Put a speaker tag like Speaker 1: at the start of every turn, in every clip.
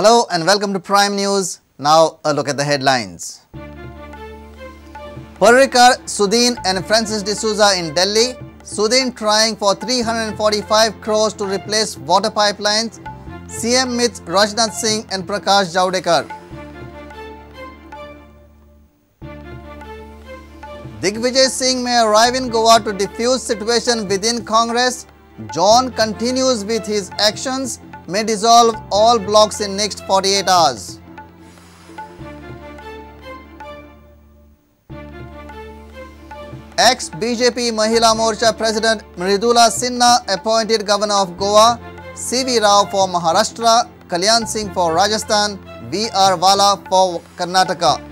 Speaker 1: Hello and welcome to Prime News. Now a look at the headlines. Parrikar, Sudhin and Francis D'Souza in Delhi. Sudhin trying for 345 crores to replace water pipelines. CM meets Rajnath Singh and Prakash Javadekar. Digvijay Singh may arrive in Goa to defuse situation within Congress. John continues with his actions, may dissolve all blocks in next 48 hours. Ex-BJP Mahila Morcha President Mridula Sinha appointed Governor of Goa, C.V. Rao for Maharashtra, Kalyan Singh for Rajasthan, V.R. Vala for Karnataka.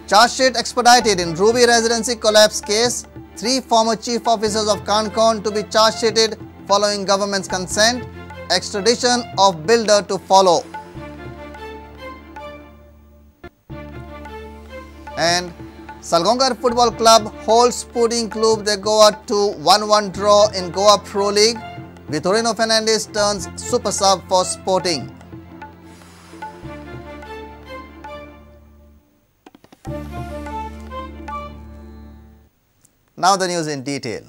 Speaker 1: Charge sheet expedited in Ruby Residency collapse case. 3 former chief officers of CONCON to be charge sheeted following government's consent. Extradition of builder to follow. And Salgongar Football Club holds Sporting Club de Goa to 1-1 draw in Goa Pro League. Vitorino Fernandes turns super sub for Sporting. Now the news in detail.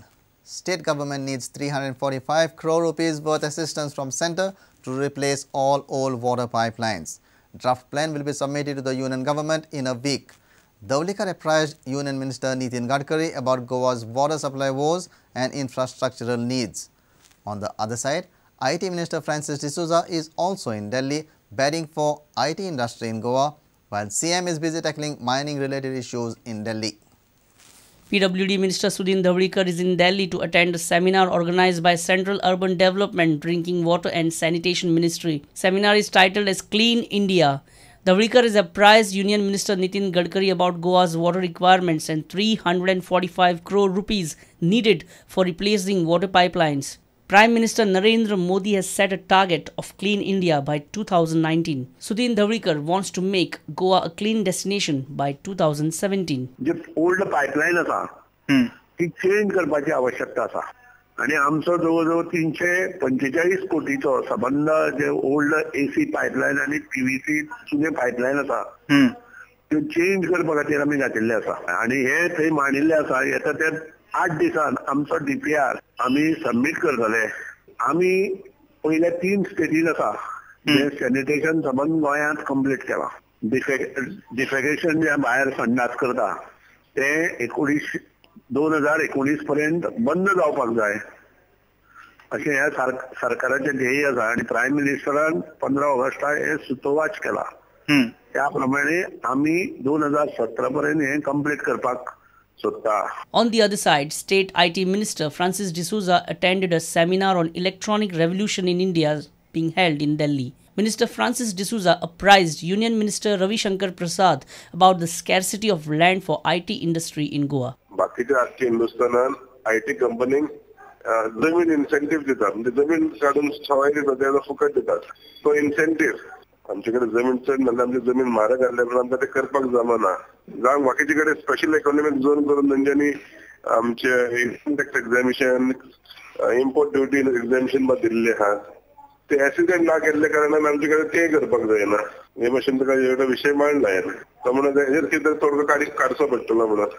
Speaker 1: State government needs 345 crore rupees worth assistance from centre to replace all old water pipelines. Draft plan will be submitted to the union government in a week. Davlikar apprised Union Minister Nitin Gadkari about Goa's water supply woes and infrastructural needs. On the other side, IT Minister Francis D'Souza is also in Delhi bidding for IT industry in Goa, while CM is busy tackling mining related issues in Delhi.
Speaker 2: PWD Minister Sudhin Davlikar is in Delhi to attend a seminar organized by Central Urban Development, Drinking Water and Sanitation Ministry. Seminar is titled as Clean India. Davlikar is apprised Union Minister Nitin Gadkari about Goa's water requirements and 345 crore rupees needed for replacing water pipelines. Prime Minister Narendra Modi has set a target of Clean India by 2019. Sudhin Davlikar wants to make Goa a clean destination by 2017.
Speaker 3: J old pipeline आसा ती change करपाची आवश्यकता आसा आणि आमचो जवळजवळ 345 कोटीचो संबंध जे old AC pipeline आणि पीव्हीसी जुने पाइपलाइन आसा त्यो चेंज करपा खातीर आमी घातिल्ले आसा आणि हे थंय मांडिल्ले आसा येता ते 8 दिसान आमचो डीपीआर आमी सबमिट करतले. आमी पयल्या 3 स्टेटीन आसा जे सॅनिटेशन संबंध गोंयांत कंप्लीट केला. डिफेकेशन जे भायर संडास करता ते 2019 पर्यंत बंद जावपाक जाय अशें ह्या सरकाराचें ध्येय आसा आणि प्रायम मिनिस्टरान 15 ऑगस्टाक हे सुतोवाच केला. त्या प्रमाणे आमी 2017 पर्यंत हे कंप्लीट करपाक सोदता.
Speaker 2: On the other side, State IT Minister Francis D'Souza attended a seminar on electronic revolution in India being held in Delhi. Minister Francis D'Souza apprised Union Minister Ravi Shankar Prasad about the scarcity of land for IT industry in Goa.
Speaker 4: बाकीच्या आख्या हिंदुस्थानात IT कंपनीक जमीन incentive दितात. म्हणजे जमीन काढून सवाय दितात त्याला फुकट दितात. तो इन्सेंटिव्ह आमच्याकडे जमीन चड म्हणजे आमची जमीन म्हारग आसल्यामुळे आमकां ते करपाक जमना. जावं बाकीचे कडेन स्पेशल इकॉनॉमिक झोन करून तेंच्यांनी आमचे इन्कम टॅक्स एक्झामिशन इम्पोर्ट ड्युटी एक्झामिशन दिल्ले आहात. ते ऍक्सिडेंट ना केल्ले कारणान आमच्याकडे ते करपाक जायना. हे भाशेन तुका एवढो विषय मांडला हांवें. तो म्हणून हेजेर कितें तोडगो काडचो पडटलो म्हणून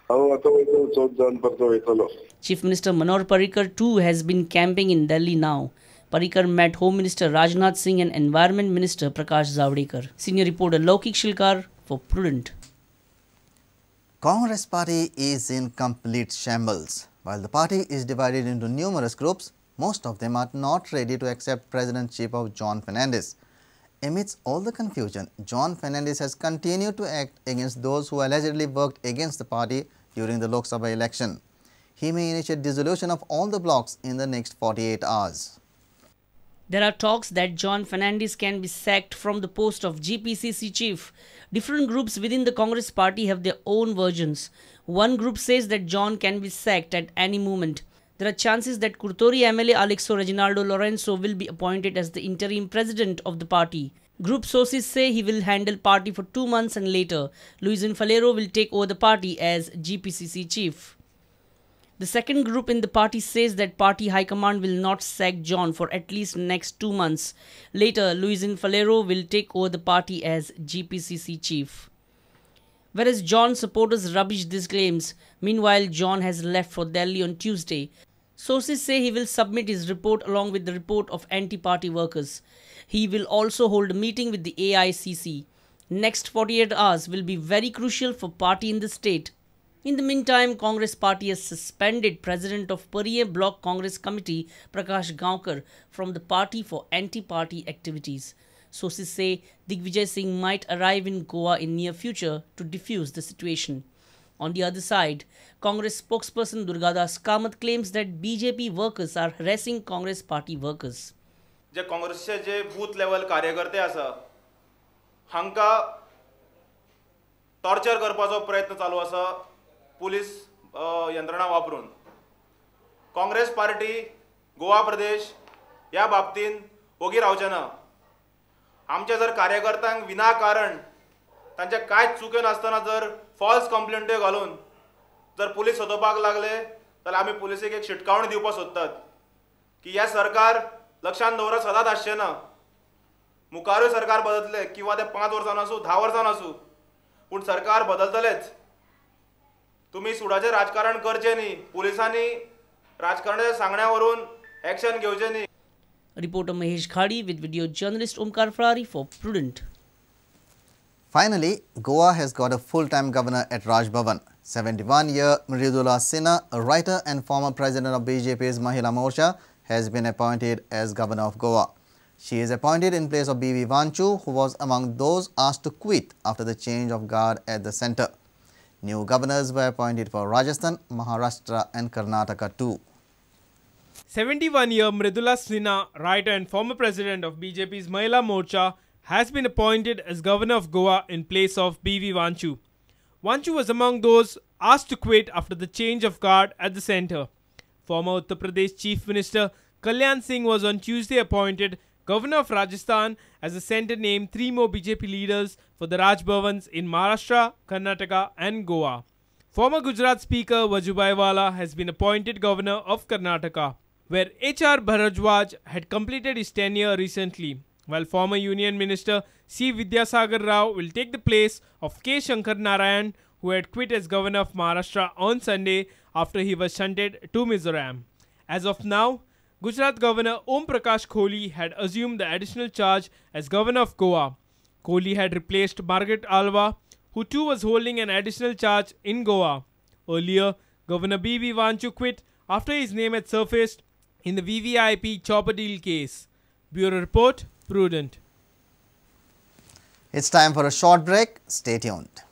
Speaker 4: हांव आतां वयतलो चवथ जावन परतो वयतलो.
Speaker 2: Chief Minister Manohar Parrikar too has been camping in Delhi now. Parrikar met Home Minister Rajnath Singh and Environment Minister Prakash Javadekar. Senior reporter Laukik Shilkar for Prudent.
Speaker 1: Congress party is in complete shambles. While the party is divided into numerous groups, most of them are not ready to accept President-Chief of John Fernandes. Amidst all the confusion, John Fernandes has continued to act against those who allegedly worked against the party during the Lok Sabha election. He may initiate dissolution of all the blocks in the next 48 hours.
Speaker 2: There are talks that John Fernandes can be sacked from the post of GPCC chief. Different groups within the Congress party have their own versions. One group says that John can be sacked at any moment. There are chances that Kurtori MLA Alexo Reginaldo Lorenzo will be appointed as the interim president of the party. Group sources say he will handle party for 2 months and later, Luis Falero will take over the party as GPCC chief. The second group in the party says that party high command will not sack John for at least next 2 months. Later, Luisin Falero will take over the party as GPCC chief. Whereas John supporters rubbish these claims, meanwhile John has left for Delhi on Tuesday. Sources say he will submit his report along with the report of anti-party workers. He will also hold a meeting with the AICC. Next 48 hours will be very crucial for party in the state. In the meantime, Congress party has suspended President of Pariye Block Congress Committee Prakash Gaonkar from the party for anti-party activities. Sources say Digvijay Singh might arrive in Goa in near future to defuse the situation. On the other side, Congress spokesperson Durgadas Kamath claims that BJP workers are harassing Congress party workers.
Speaker 5: जे काँग्रेसचे जे booth level कार्यकर्ते आसा हांका torture करपाचो प्रयत्न चालू आसा police यंत्रणा वापरून. काँग्रेस पार्टी गोवा प्रदेश ह्या बाबतीन ओगी रावचे ना. आमच्या जर कार्यकर्त्यांक विनाकारण तांचे कांयच चुके नासतना जर फॉल्स कंप्लेंट्यो घालून जर पुलीस सोदपाक लागले जाल्यार आमी पुलिसेक एक शिटकावणी दिवपाक सोदतात की हे सरकार लक्षांत दवरत सदांच आसचें ना. मुखारूय सरकार बदलतले किंवा ते 5 वर्सां आसूं 10 वर्सां आसूं पूण सरकार बदलतलेच. तुम्ही सुडाचें राजकारण करचें न्ही. पुलिसांनी राजकारणाच्या सांगण्यावरून एक्शन घेवचें न्ही.
Speaker 2: Reporter Mahesh Khadi with video journalist Omkar Farari for Prudent.
Speaker 1: Finally, Goa has got a full-time governor at Raj Bhavan. 71-year Mridula Sinha, a writer and former president of BJP's Mahila Morcha, has been appointed as governor of Goa. She is appointed in place of B.V. Vanchu, who was among those asked to quit after the change of guard at the centre. New governors were appointed for Rajasthan, Maharashtra and Karnataka too.
Speaker 6: 71-year Mridula Sinha, writer and former president of BJP's Mahila Morcha, has been appointed as governor of Goa in place of B.V. Vanchu. Vanchu was among those asked to quit after the change of guard at the centre. Former Uttar Pradesh Chief Minister Kalyan Singh was on Tuesday appointed governor of Rajasthan as the centre named 3 more BJP leaders for the Raj Bhavans in Maharashtra, Karnataka and Goa. Former Gujarat Speaker Vajubhai Vala has been appointed governor of Karnataka, where H.R. Bharadwaj had completed his tenure recently, while former Union Minister C. Vidyasagar Rao will take the place of K. Shankar Narayan, who had quit as governor of Maharashtra on Sunday after he was shunted to Mizoram. As of now, Gujarat Governor Om Prakash Kohli had assumed the additional charge as governor of Goa. Kohli had replaced Margaret Alva, who too was holding an additional charge in Goa. Earlier, Governor B.V. Vanchu quit after his name had surfaced in the VVIP chopper deal case. Bureau Report, Prudent.
Speaker 1: It's time for a short break. Stay tuned.